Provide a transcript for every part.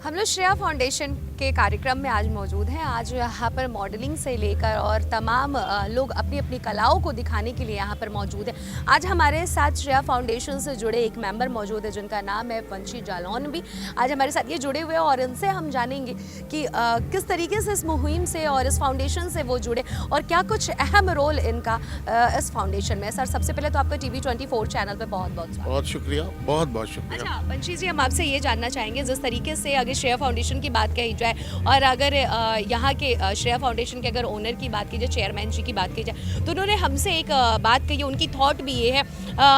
हम लोग श्रेया फाउंडेशन के कार्यक्रम में आज मौजूद हैं। आज यहाँ पर मॉडलिंग से लेकर और तमाम लोग अपनी अपनी कलाओं को दिखाने के लिए यहाँ पर मौजूद हैं। आज हमारे साथ श्रेया फाउंडेशन से जुड़े एक मेंबर मौजूद है जिनका नाम है वंशी जालौन भी आज हमारे साथ ये जुड़े हुए हैं और इनसे हम जानेंगे कि किस तरीके से इस मुहिम से और इस फाउंडेशन से वो जुड़े और क्या कुछ अहम रोल इनका इस फाउंडेशन में। सर, सबसे पहले तो आपका TV24 चैनल पर बहुत शुक्रिया, बहुत बहुत शुक्रिया। अच्छा वंशी जी, हम आपसे ये जानना चाहेंगे जिस तरीके से अगर श्रेया फाउंडेशन की बात कही जाए और अगर यहाँ के श्रेया फाउंडेशन के अगर ओनर की बात की जाए, चेयरमैन जी की बात की जाए, तो उन्होंने हमसे एक बात कही, उनकी थॉट भी ये है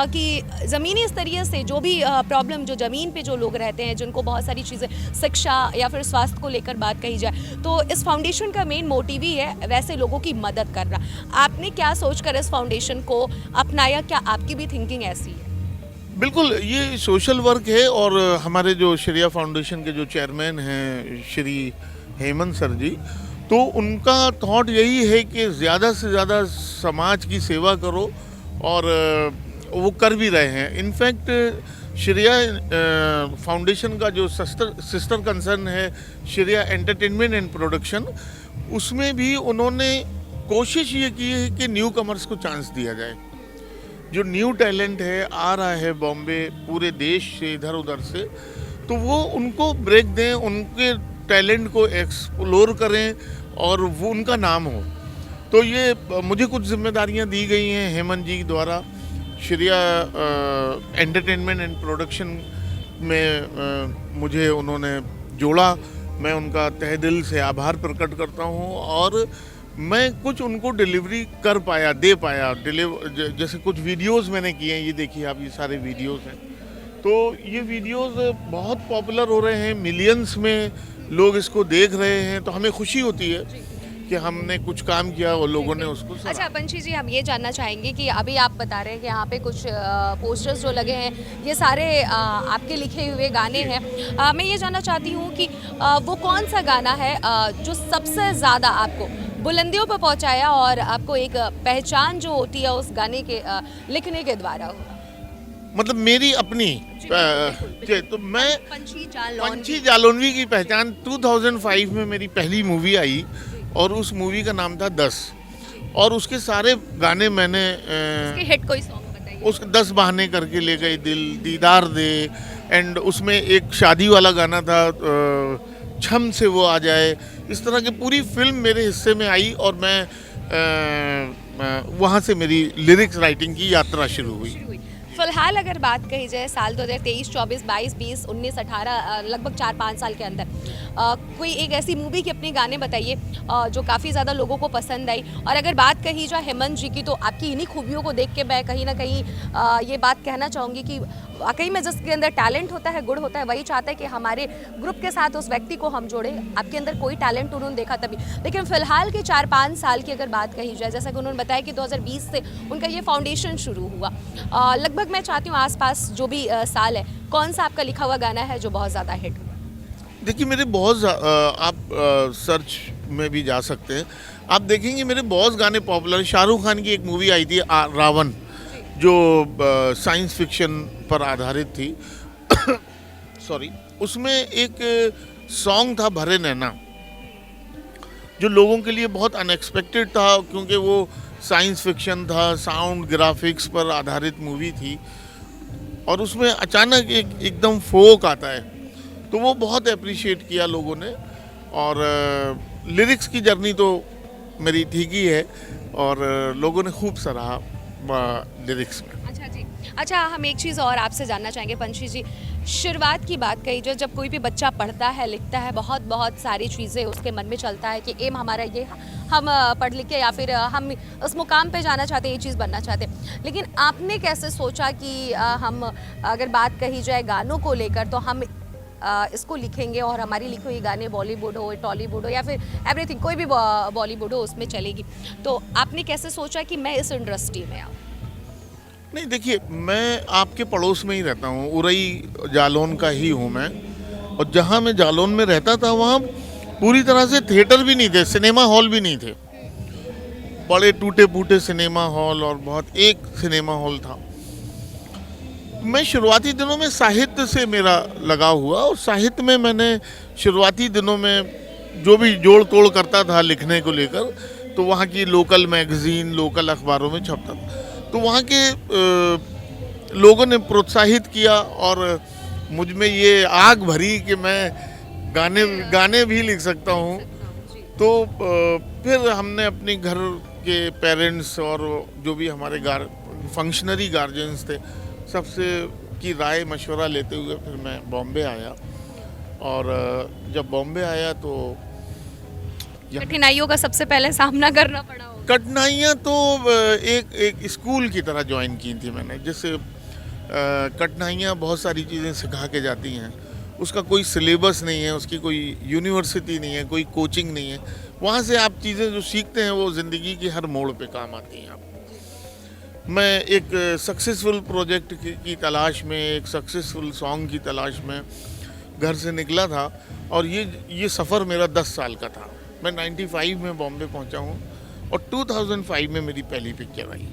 कि ज़मीनी स्तरीय से जो भी प्रॉब्लम जो ज़मीन पे जो लोग रहते हैं, जिनको बहुत सारी चीज़ें शिक्षा या फिर स्वास्थ्य को लेकर बात कही जाए, तो इस फाउंडेशन का मेन मोटिव ही है वैसे लोगों की मदद करना। आपने क्या सोचकर इस फाउंडेशन को अपनाया? क्या आपकी भी थिंकिंग ऐसी है? बिल्कुल, ये सोशल वर्क है और हमारे जो श्रेया फाउंडेशन के जो चेयरमैन हैं श्री हेमंत सर जी, तो उनका थॉट यही है कि ज़्यादा से ज़्यादा समाज की सेवा करो और वो कर भी रहे हैं। इनफैक्ट श्रेया फाउंडेशन का जो सिस्टर कंसर्न है श्रेया एंटरटेनमेंट एंड प्रोडक्शन, उसमें भी उन्होंने कोशिश ये की है कि न्यू कमर्स को चांस दिया जाए। जो न्यू टैलेंट है आ रहा है बॉम्बे पूरे देश से इधर उधर से, तो वो उनको ब्रेक दें, उनके टैलेंट को एक्सप्लोर करें और वो उनका नाम हो। तो ये मुझे कुछ जिम्मेदारियां दी गई हैं हेमंत जी द्वारा श्रेया एंटरटेनमेंट एंड प्रोडक्शन में मुझे उन्होंने जोड़ा। मैं उनका तहे दिल से आभार प्रकट करता हूँ और मैं कुछ उनको डिलीवरी कर पाया, दे पाया। जैसे कुछ वीडियोस मैंने किए हैं, ये देखिए आप, ये सारे वीडियोस हैं। तो ये वीडियोस बहुत पॉपुलर हो रहे हैं, मिलियंस में लोग इसको देख रहे हैं, तो हमें खुशी होती है कि हमने कुछ काम किया और लोगों ने उसको सराहा। अच्छा वंशी जी, हम ये जानना चाहेंगे कि अभी आप बता रहे हैं कि यहाँ पे कुछ पोस्टर्स जो लगे हैं, ये सारे आपके लिखे हुए गाने हैं। मैं ये जानना चाहती हूँ कि वो कौन सा गाना है जो सबसे ज़्यादा आपको बुलंदियों पर पहुँचाया और आपको एक पहचान जो होती है उस गाने के लिखने के द्वारा हुआ? मतलब मेरी अपनी तो मैं पंछी जालौनवी की पहचान 2005 में मेरी पहली मूवी आई और उस मूवी का नाम था 10 और उसके सारे गाने मैंने हिट कोई सॉन्ग बताइए। उस 10 बहाने करके ले गए दिल, दीदार दे, एंड उसमें एक शादी वाला गाना था छम से वो आ जाए। इस तरह की पूरी फिल्म मेरे हिस्से में आई और मैं वहाँ से मेरी लिरिक्स राइटिंग की यात्रा शुरू हुई। फिलहाल अगर बात कही जाए साल 2023, 24, 22, 20, 19, 18 लगभग 4-5 साल के अंदर कोई एक ऐसी मूवी की अपने गाने बताइए जो काफ़ी ज़्यादा लोगों को पसंद आई। और अगर बात कही जाए हेमंत जी की, तो आपकी इन्हीं खूबियों को देख के मैं कहीं ना कहीं ये बात कहना चाहूँगी कि वाकई में जिसके अंदर टैलेंट होता है, गुण होता है, वही चाहता है कि हमारे ग्रुप के साथ उस व्यक्ति को हम जोड़ें। आपके अंदर कोई टैलेंट उन्होंने देखा तभी। लेकिन फ़िलहाल के 4-5 साल की अगर बात कही जाए, जैसा कि उन्होंने बताया कि 2020 से उनका ये फाउंडेशन शुरू हुआ, लगभग मैं चाहती हूँ आसपास जो भी साल है, कौन सा आपका लिखा हुआ गाना है जो बहुत ज़्यादा हिट हुआ? देखिए मेरे बहुत आप सर्च में भी जा सकते हैं, आप देखेंगे मेरे बहुत गाने पॉपुलर। शाहरुख खान की एक मूवी आई थी रावण, जो साइंस फिक्शन पर आधारित थी सॉरी, उसमें एक सॉन्ग था भरे नैना, जो लोगों के लिए बहुत अनएक्सपेक्टेड था क्योंकि वो साइंस फिक्शन था, साउंड ग्राफिक्स पर आधारित मूवी थी और उसमें अचानक एकदम फोक आता है, तो वो बहुत अप्रिशिएट किया लोगों ने। और लिरिक्स की जर्नी तो मेरी ठीक ही है और लोगों ने खूब सराहा लिरिक्स में। अच्छा जी, अच्छा हम एक चीज़ और आपसे जानना चाहेंगे पंछी जी, शुरुआत की बात कही जो जब कोई भी बच्चा पढ़ता है, लिखता है, बहुत सारी चीज़ें उसके मन में चलता है कि एम हमारा ये, हम पढ़ लिख के या फिर हम उस मुकाम पे जाना चाहते हैं, ये चीज़ बनना चाहते हैं। लेकिन आपने कैसे सोचा कि हम अगर बात कही जाए गानों को लेकर, तो हम इसको लिखेंगे और हमारी लिखी हुई गाने बॉलीवुड हो, टॉलीवुड हो या फिर एवरीथिंग, कोई भी बॉलीवुड हो उसमें चलेगी, तो आपने कैसे सोचा कि मैं इस इंडस्ट्री में आऊँ? नहीं, देखिए मैं आपके पड़ोस में ही रहता हूँ, उरई जालौन का ही हूँ मैं, और जहाँ मैं जालौन में रहता था वहाँ पूरी तरह से थिएटर भी नहीं थे, सिनेमा हॉल भी नहीं थे, बड़े टूटे फूटे सिनेमा हॉल और बहुत एक सिनेमा हॉल था। मैं शुरुआती दिनों में साहित्य से मेरा लगाव हुआ और साहित्य में मैंने शुरुआती दिनों में जो भी जोड़ तोड़ करता था लिखने को लेकर, तो वहाँ की लोकल मैगज़ीन, लोकल अखबारों में छपता था। तो वहाँ के लोगों ने प्रोत्साहित किया और मुझ में ये आग भरी कि मैं गाने भी लिख सकता हूँ। तो फिर हमने अपने घर के पेरेंट्स और जो भी हमारे फंक्शनरी गार्जियंस थे, सबसे की राय मशवरा लेते हुए फिर मैं बॉम्बे आया। और जब बॉम्बे आया तो कठिनाइयों का सबसे पहले सामना करना पड़ा होगा। कठिनाइयाँ तो एक स्कूल की तरह ज्वाइन की थी मैंने। जैसे कठिनाइयाँ बहुत सारी चीज़ें सिखा के जाती हैं, उसका कोई सिलेबस नहीं है, उसकी कोई यूनिवर्सिटी नहीं है, कोई कोचिंग नहीं है। वहाँ से आप चीज़ें जो सीखते हैं वो ज़िंदगी की हर मोड़ पे काम आती हैं आपको। मैं एक सक्सेसफुल प्रोजेक्ट की तलाश में, एक सक्सेसफुल सॉन्ग की तलाश में घर से निकला था और ये सफ़र मेरा 10 साल का था। मैं 95 में बॉम्बे पहुँचा हूँ और 2005 में मेरी पहली पिक्चर आई।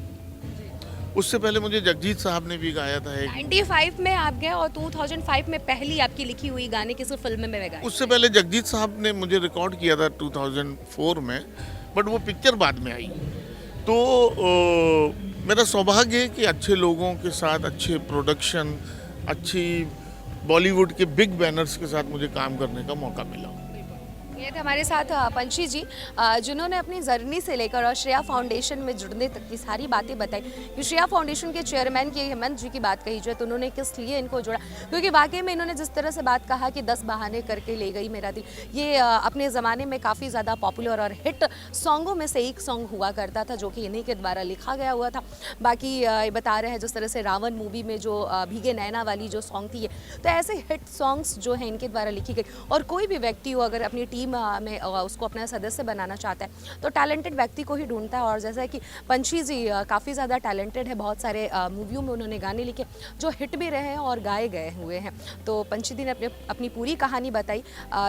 उससे पहले मुझे जगजीत साहब ने भी गाया था एक। 95 में आप गए और 2005 में पहली आपकी लिखी हुई गाने किसी फिल्म में गाए। उससे पहले जगजीत साहब ने मुझे रिकॉर्ड किया था 2004 में, बट वो पिक्चर बाद में आई। तो मेरा सौभाग्य है कि अच्छे लोगों के साथ, अच्छे प्रोडक्शन, अच्छी बॉलीवुड के बिग बैनर्स के साथ मुझे काम करने का मौका मिला। ये थे हमारे साथ पंछी जी, जिन्होंने अपनी जर्नी से लेकर और श्रेया फाउंडेशन में जुड़ने तक की सारी बातें बताई। कि श्रेया फाउंडेशन के चेयरमैन की हेमंत जी की बात कही जाए तो उन्होंने किस लिए इनको जोड़ा, क्योंकि वाकई में इन्होंने जिस तरह से बात कहा कि 10 बहाने करके ले गई मेरा दिल, ये अपने ज़माने में काफ़ी ज़्यादा पॉपुलर और हिट सॉन्गों में से एक सॉन्ग हुआ करता था, जो कि इन्हीं के द्वारा लिखा गया हुआ था। बाकी ये बता रहे हैं जिस तरह से रावण मूवी में जो भीगे नैना वाली जो सॉन्ग थी, तो ऐसे हिट सॉन्ग्स जो हैं इनके द्वारा लिखी गई। और कोई भी व्यक्ति हो अगर अपनी टीम में उसको अपना सदस्य बनाना चाहता है तो टैलेंटेड व्यक्ति को ही ढूंढता है। और जैसा कि पंछी जी काफ़ी ज़्यादा टैलेंटेड है, बहुत सारे मूवियों में उन्होंने गाने लिखे जो हिट भी रहे हैं और गाए गए हुए हैं। तो पंछी जी ने अपनी पूरी कहानी बताई,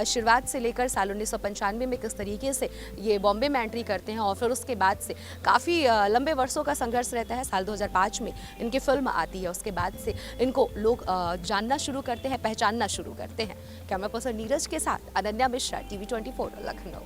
शुरुआत से लेकर साल 1995 में किस तरीके से ये बॉम्बे में एंट्री करते हैं और फिर उसके बाद से काफ़ी लंबे वर्षों का संघर्ष रहता है। साल 2005 में इनकी फिल्म आती है, उसके बाद से इनको लोग जानना शुरू करते हैं, पहचानना शुरू करते हैं। कैमरा पर्सन नीरज के साथ अनन्या मिश्रा, TV 24 लखनऊ।